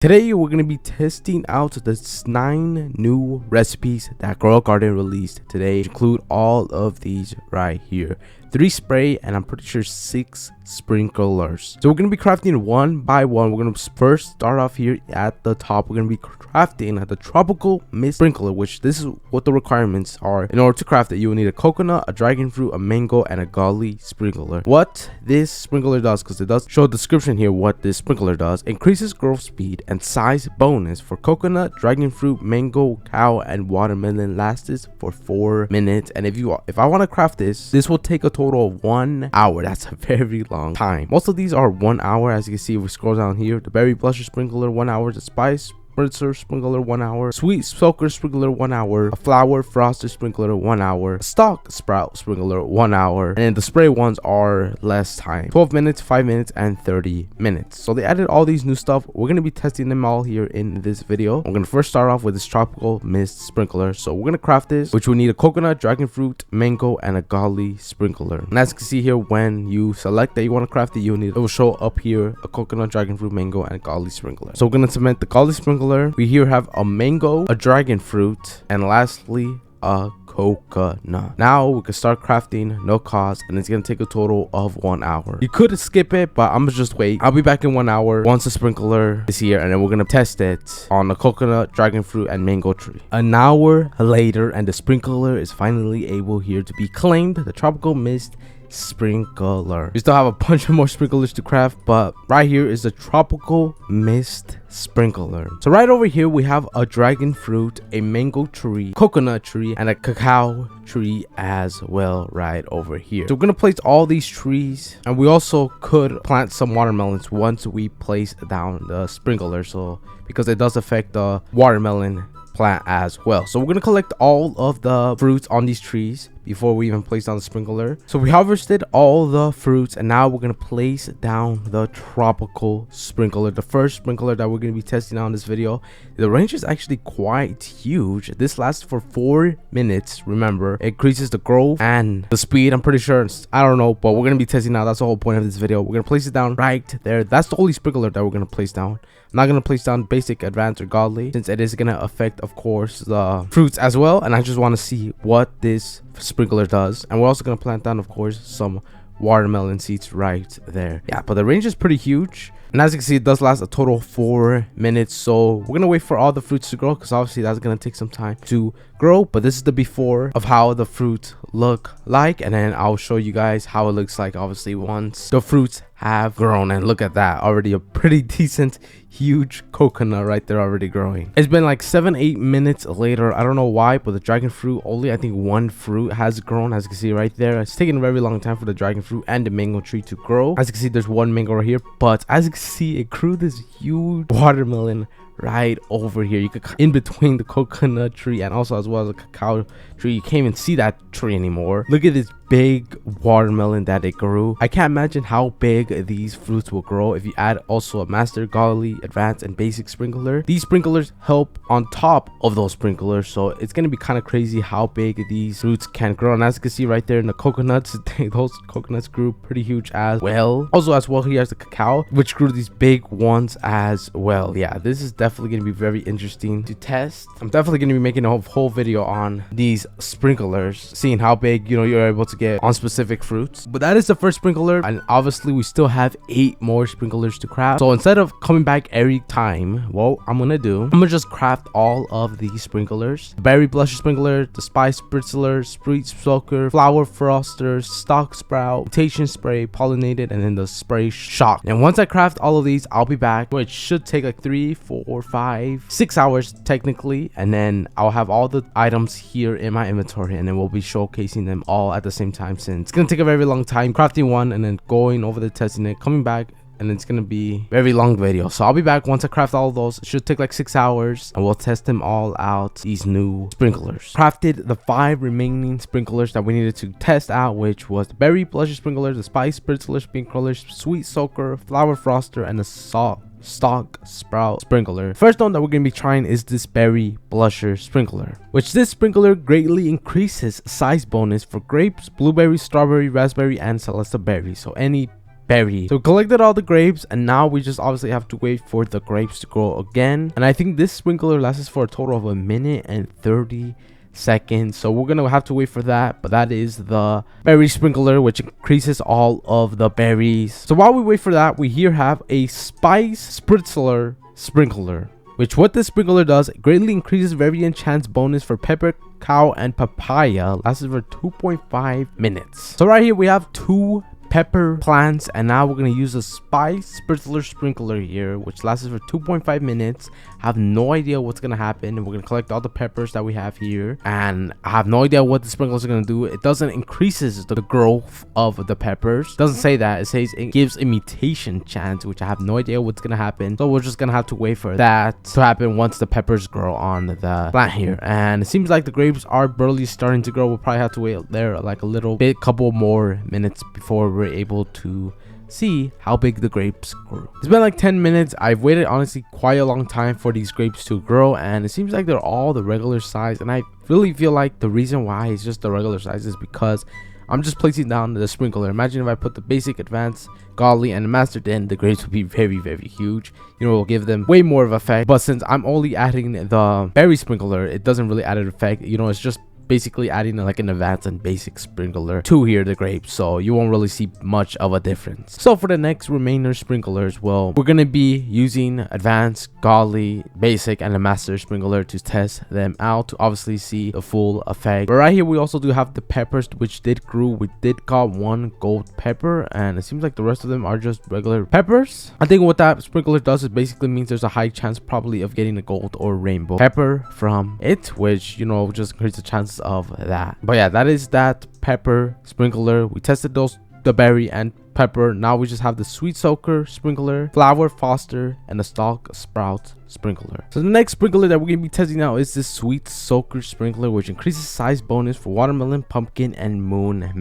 Today we're going to be testing out the 9 new recipes that Grow Garden released today, which include all of these right here. 3 spray and I'm pretty sure 6 sprinklers. So we're going to be crafting one by one. We're going to first start off here at the top. We're going to be crafting the tropical mist sprinkler, which this is what the requirements are. In order to craft it, you will need a coconut, a dragon fruit, a mango, and a golly sprinkler. What this sprinkler does, because it does show a description here what this sprinkler does: increases growth speed and size bonus for coconut, dragon fruit, mango, cow, and watermelon. Lasts for 4 minutes. And if I want to craft this will take a total of 1 hour. That's a very long time. Most of these are 1 hour. As you can see, if we scroll down here, the berry blusher sprinkler 1 hour, the spice spritzer sprinkler 1 hour, sweet soaker sprinkler 1 hour, a flower froster sprinkler 1 hour, a stalk sprout sprinkler 1 hour, and then the spray ones are less time: 12 minutes, 5 minutes, and 30 minutes. So they added all these new stuff. We're going to be testing them all here in this video. I'm going to first start off with this tropical mist sprinkler. So we're going to craft this, which will need a coconut, dragon fruit, mango, and a golly sprinkler. And as you can see here, when you select that you want to craft it, it will show up here a coconut, dragon fruit, mango, and a golly sprinkler. So we're going to cement the golly sprinkler. We here have a mango, a dragon fruit, and lastly a coconut. Now we can start crafting, no cost, and it's gonna take a total of 1 hour. You could skip it, but I'm gonna just wait. I'll be back in 1 hour once the sprinkler is here, and then we're gonna test it on the coconut, dragon fruit, and mango tree. An hour later, and the sprinkler is finally able here to be claimed, the tropical mist sprinkler. We still have a bunch of more sprinklers to craft, but right here is the tropical mist sprinkler. So right over here we have a dragon fruit, a mango tree, coconut tree, and a cacao tree as well right over here. So we're gonna place all these trees, and we also could plant some watermelons once we place down the sprinkler, so because it does affect the watermelon plant as well. So we're gonna collect all of the fruits on these trees before we even place down the sprinkler. So we harvested all the fruits, and now we're gonna place down the tropical sprinkler, the first sprinkler that we're gonna be testing out in this video. The range is actually quite huge. This lasts for 4 minutes. Remember, it increases the growth and the speed. I'm pretty sure, I don't know, but we're gonna be testing out. That's the whole point of this video. We're gonna place it down right there. That's the only sprinkler that we're gonna place down. I'm not gonna place down basic, advanced, or godly, since it is gonna affect, of course, the fruits as well. And I just want to see what this sprinkler does. And we're also gonna plant down, of course, some watermelon seeds right there. Yeah, but the range is pretty huge, and as you can see, it does last a total of 4 minutes. So we're gonna wait for all the fruits to grow, because obviously that's gonna take some time to grow. But this is the before of how the fruit look like, and then I'll show you guys how it looks like obviously once the fruits have grown. And look at that, already a pretty decent huge coconut right there already growing. It's been like 7-8 minutes later. I don't know why, but the dragon fruit, only I think 1 fruit has grown. As you can see right there, it's taken a very long time for the dragon fruit and the mango tree to grow. As you can see, there's 1 mango right here, but as you can see, it grew this huge watermelon right over here. You could in between the coconut tree and also as well as the cacao tree. You can't even see that tree anymore. Look at this big watermelon that it grew. I can't imagine how big these fruits will grow if you add also a master, godly, advanced, and basic sprinkler. These sprinklers help on top of those sprinklers, so it's gonna be kind of crazy how big these fruits can grow. And as you can see right there in the coconuts, those coconuts grew pretty huge as well. Also as well, here's the cacao, which grew these big ones as well. Yeah, this is definitely gonna be very interesting to test. I'm definitely gonna be making a whole video on these sprinklers, seeing how big you're able to get on specific fruits. But that is the first sprinkler, and obviously we still have 8 more sprinklers to craft. So instead of coming back every time, what I'm gonna just craft all of these sprinklers: berry blusher sprinkler, the spice spritzler, sweet soaker, flower froster, stalk sprout, mutation spray, pollinated, and then the spray shock. And once I craft all of these, I'll be back, which should take like 3, 4, 5, 6 hours technically, and then I'll have all the items here in my inventory, and then we'll be showcasing them all at the same time, since it's gonna take a very long time crafting one and then going over the testing it, coming back, and it's gonna be a very long video. So I'll be back once I craft all of those. It should take like 6 hours, and we'll test them all out, these new sprinklers. Crafted the 5 remaining sprinklers that we needed to test out, which was the berry blusher sprinkler, the spice spritzler sprinkler, sweet soaker, flower froster, and the stalk sprout sprinkler. First one that we're going to be trying is this berry blusher sprinkler, which this sprinkler greatly increases size bonus for grapes, blueberry, strawberry, raspberry, and celesta berry. So any berry. So we collected all the grapes, and now we just obviously have to wait for the grapes to grow again. And I think this sprinkler lasts for a total of 1 minute and 30 seconds, so we're gonna have to wait for that. But that is the berry sprinkler, which increases all of the berries. So while we wait for that, we here have a spice spritzler sprinkler, which what this sprinkler does, it greatly increases variant chance bonus for pepper, cow, and papaya. Lasts for 2.5 minutes. So right here we have 2 pepper plants, and now we're going to use a spice sprinkler here, which lasts for 2.5 minutes. I have no idea what's going to happen. We're going to collect all the peppers that we have here, and I have no idea what the sprinklers are going to do. It doesn't increases the growth of the peppers. It doesn't say that. It says it gives a mutation chance, which I have no idea what's going to happen. So we're just going to have to wait for that to happen once the peppers grow on the plant here. And it seems like the grapes are barely starting to grow. We'll probably have to wait there like a little bit, couple more minutes before we're able to see how big the grapes grew. It's been like 10 minutes. I've waited honestly quite a long time for these grapes to grow, and it seems like they're all the regular size. And I really feel like the reason why it's just the regular size is because I'm just placing down the sprinkler. Imagine if I put the basic, advanced, godly, and master, then the grapes would be very, very huge. You know, it will give them way more of effect. But since I'm only adding the berry sprinkler, it doesn't really add an effect. You know, it's just basically adding like an advanced and basic sprinkler to here the grapes, so you won't really see much of a difference. So for the next remainder sprinklers, well, we're gonna be using advanced, godly, basic, and a master sprinkler to test them out to obviously see the full effect. But right here we also do have the peppers, which did grow. We did got 1 gold pepper, and it seems like the rest of them are just regular peppers. I think what that sprinkler does is basically means there's a high chance probably of getting a gold or rainbow pepper from it, which, you know, just increases the chances of that. But yeah, that is that pepper sprinkler. We tested the berry and pepper. Now we just have the sweet soaker sprinkler, flower foster, and the stalk sprout sprinkler. So the next sprinkler that we're gonna be testing out is this sweet soaker sprinkler, which increases size bonus for watermelon, pumpkin, and moon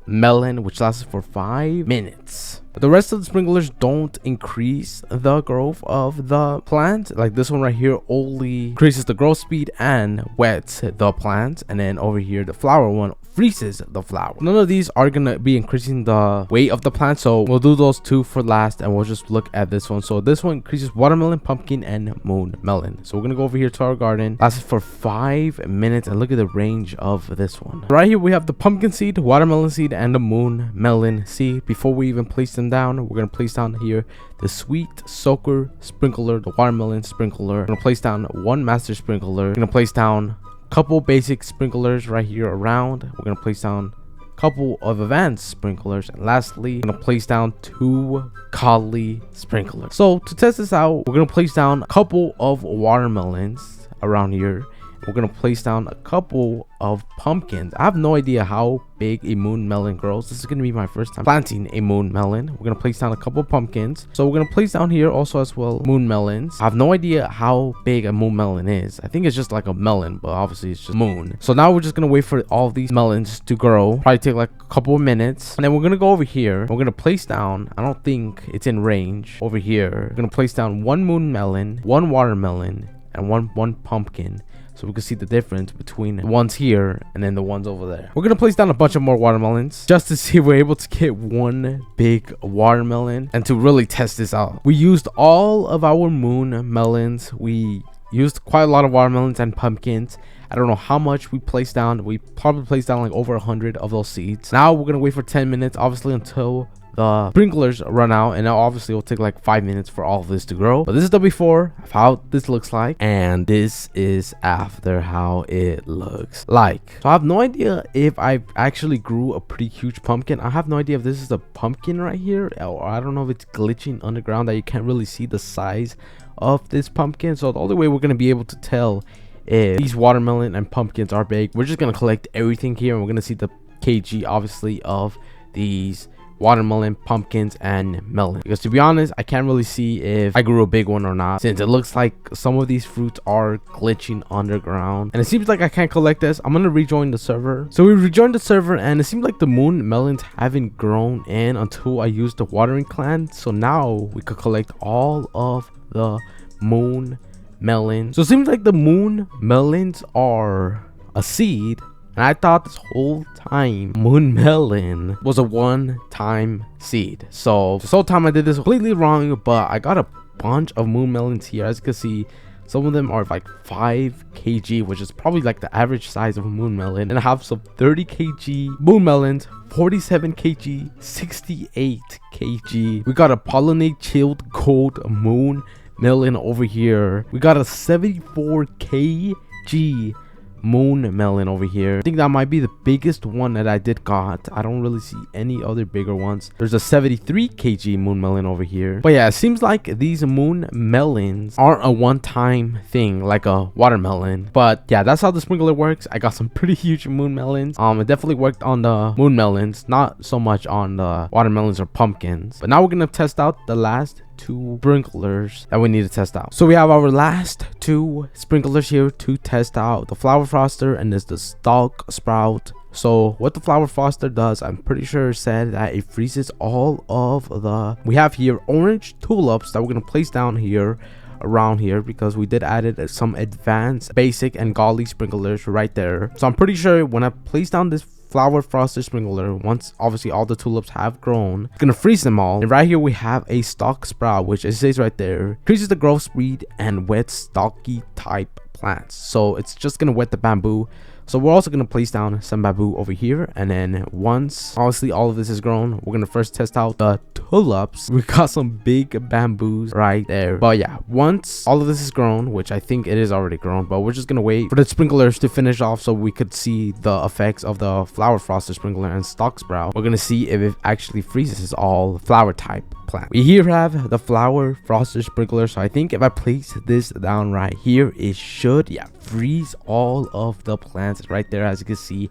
melon, which lasts for 5 minutes. But the rest of the sprinklers don't increase the growth of the plant. Like this one right here only increases the growth speed and wets the plant, and then over here the flower one freezes the flower. None of these are gonna be increasing the weight of the plant, so we'll do those 2 for last, and we'll just look at this one. So this one increases watermelon, pumpkin, and moon melon. So we're gonna go over here to our garden. Lasts for 5 minutes, and look at the range of this one. Right here we have the pumpkin seed, watermelon seed, and the moon melon seed. Before we even place them down, we're gonna place down here the sweet soaker sprinkler, the watermelon sprinkler. We're gonna place down 1 master sprinkler. We're gonna place down couple basic sprinklers right here around. We're gonna place down a couple of advanced sprinklers, and lastly, we're gonna place down 2 godly sprinklers. So to test this out, we're gonna place down a couple of watermelons around here. We're gonna place down a couple of pumpkins. I have no idea how big a moon melon grows. This is gonna be my first time planting a moon melon. We're gonna place down a couple of pumpkins. So we're gonna place down here also as well moon melons. I have no idea how big a moon melon is. I think it's just like a melon, but obviously it's just moon. So now we're just gonna wait for all of these melons to grow. Probably take like a couple of minutes, and then we're gonna go over here. We're gonna place down, I don't think it's in range, over here we're gonna place down 1 moon melon, 1 watermelon, and one pumpkin, so we can see the difference between the ones here and then the ones over there. We're gonna place down a bunch of more watermelons just to see if we're able to get 1 big watermelon and to really test this out. We used all of our moon melons. We used quite a lot of watermelons and pumpkins. I don't know how much we placed down. We probably placed down like over 100 of those seeds. Now we're gonna wait for 10 minutes, obviously, until the sprinklers run out, and now obviously it'll take like 5 minutes for all of this to grow. But this is the before of how this looks like, and this is after how it looks like. So I have no idea if I actually grew a pretty huge pumpkin. I have no idea if this is a pumpkin right here, or I don't know if it's glitching underground that you can't really see the size of this pumpkin. So the only way we're going to be able to tell if these watermelon and pumpkins are big, we're just going to collect everything here, and we're going to see the kg obviously of these watermelon, pumpkins, and melon. Because to be honest, I can't really see if I grew a big one or not, since it looks like some of these fruits are glitching underground, and it seems like I can't collect this. I'm gonna rejoin the server. So we rejoined the server, and it seems like the moon melons haven't grown in until I used the watering clan. So now we could collect all of the moon melons. So it seems like the moon melons are a seed, And I thought this whole time moon melon was a one-time seed. So this whole time I did this completely wrong, but I got a bunch of moon melons here. As you can see, some of them are like 5 kg, which is probably like the average size of a moon melon. And I have some 30 kg moon melons, 47 kg, 68 kg. We got a pollinate chilled gold moon melon over here. We got a 74 kg moon melon over here. I think that might be the biggest one that I did got. I don't really see any other bigger ones. There's a 73 kg moon melon over here. But yeah, it seems like these moon melons aren't a one-time thing like a watermelon. But yeah, that's how the sprinkler works. I got some pretty huge moon melons. It definitely worked on the moon melons, not so much on the watermelons or pumpkins. But now we're gonna test out the last 2 sprinklers that we need to test out. So we have our last 2 sprinklers here to test out: the flower froster and the stalk sprout. So what the flower froster does, I'm pretty sure it said that it freezes all of the, we have here orange tulips that we're going to place down here around here, because we did added some advanced, basic, and godly sprinklers right there. So I'm pretty sure when I place down this flower froster sprinkler, once obviously all the tulips have grown, it's gonna freeze them all. And right here we have a stalk sprout, which it says right there increases the growth speed and wet stocky type plants. So it's just gonna wet the bamboo. So we're also gonna place down some bamboo over here, and then once obviously all of this is grown, we're gonna first test out the tulips. We got some big bamboos right there. But yeah, once all of this is grown, which I think it is already grown, but we're just gonna wait for the sprinklers to finish off so we could see the effects of the flower froster sprinkler and stalk sprout. We're gonna see if it actually freezes all flower type plant. We here have the flower froster sprinkler, so I think if I place this down right here, it should freeze all of the plants right there. As you can see,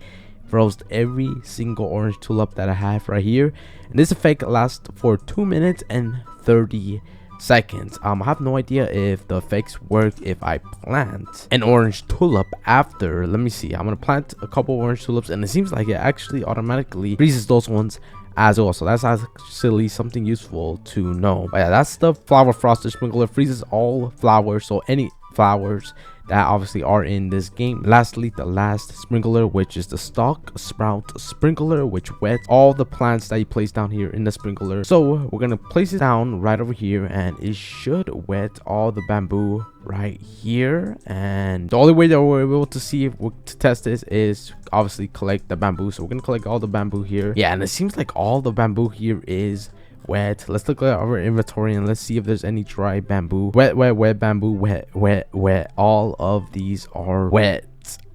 froze every single orange tulip that I have right here, and this effect lasts for 2 minutes and 30 seconds. I have no idea if the effects work if I plant an orange tulip after. Let me see. I'm gonna plant a couple orange tulips, and it seems like it actually automatically freezes those ones as well. So that's actually something useful to know. But yeah, that's the flower froster sprinkler. Freezes all flowers, so any flowers that obviously are in this game. Lastly, the last sprinkler, which is the stalk sprout sprinkler, which wets all the plants that you place down here in the sprinkler. So we're gonna place it down right over here, and it should wet all the bamboo right here. And the only way that we're able to see if to test this is obviously collect the bamboo. So we're gonna collect all the bamboo here. Yeah, and it seems like all the bamboo here is wet. Let's look at our inventory and let's see if there's any dry bamboo. Wet, wet, wet bamboo, wet, wet, wet. All of these are wet.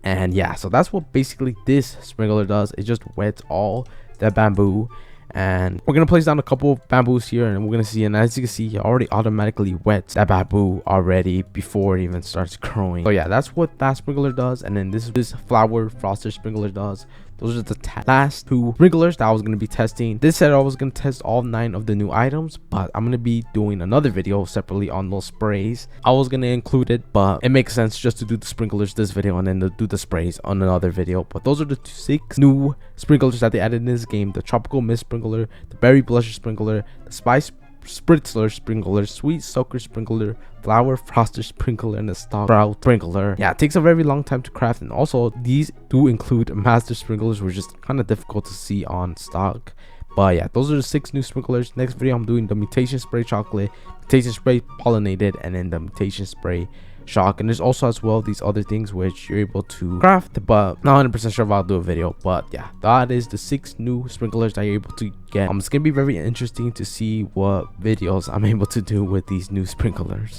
And yeah, so that's what basically this sprinkler does. It just wets all the bamboo. And we're gonna place down a couple of bamboos here, and we're gonna see, and as you can see, it already automatically wets that bamboo already before it even starts growing. So yeah, that's what that sprinkler does. And then this flower froster sprinkler does. Those are the last 2 sprinklers that I was going to be testing. This said I was going to test all 9 of the new items, but I'm going to be doing another video separately on those sprays. I was going to include it, but it makes sense just to do the sprinklers this video and then to do the sprays on another video. But those are the 6 new sprinklers that they added in this game: the tropical mist sprinkler, the berry blusher sprinkler, the spice spritzler sprinkler, sweet soaker sprinkler, flower froster sprinkler, and the stalk sprout sprinkler. Yeah, it takes a very long time to craft, and also these do include master sprinklers, which is kind of difficult to see on stock. But yeah, those are the 6 new sprinklers. Next video I'm doing the mutation spray chocolate, mutation spray pollinated, and then the mutation spray shock. And there's also as well these other things which you're able to craft, but not 100% sure if I'll do a video. But yeah, that is the 6 new sprinklers that you're able to get. It's gonna be very interesting to see what videos I'm able to do with these new sprinklers.